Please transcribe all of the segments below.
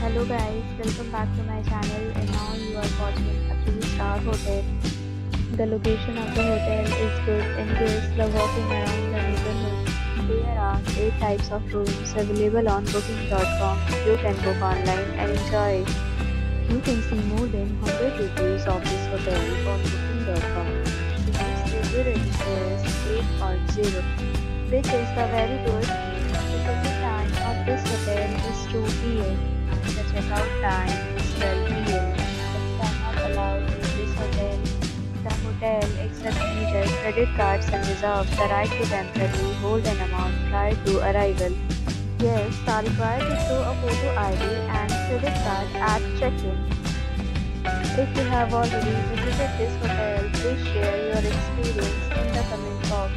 Hello guys, welcome back to my channel and now you are watching a 3-star hotel. The location of the hotel is good and gives the walking around the neighborhood. There are 8 types of rooms available on booking.com. You can book online and enjoy it. You can see more than 100 reviews of this hotel on booking.com. Its review rating is 8.0, which is the very good. The check-in time of this hotel is 2 p.m. The checkout time is 12 p.m. Pets are not allowed in this hotel. The hotel accepts major credit cards and reserves the right to temporarily hold an amount prior to arrival. Guests are required to show a photo ID and credit card at check-in. If you have already visited this hotel, please share your experience in the comment box.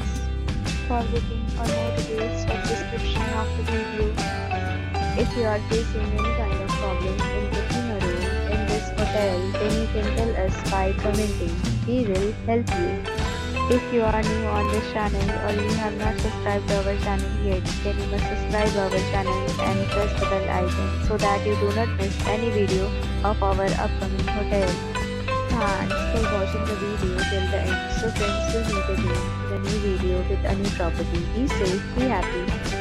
For booking or more details, check description of the video. If you are facing any kind of problem in booking a room in this hotel, then you can tell us by commenting. We will help you. If you are new on this channel or you have not subscribed to our channel yet, then you must subscribe our channel and press the bell icon so that you do not miss any video of our upcoming hotel. Thanks for watching the video till the end. So friends, will meet again in a new video with a new property. Be safe, be happy.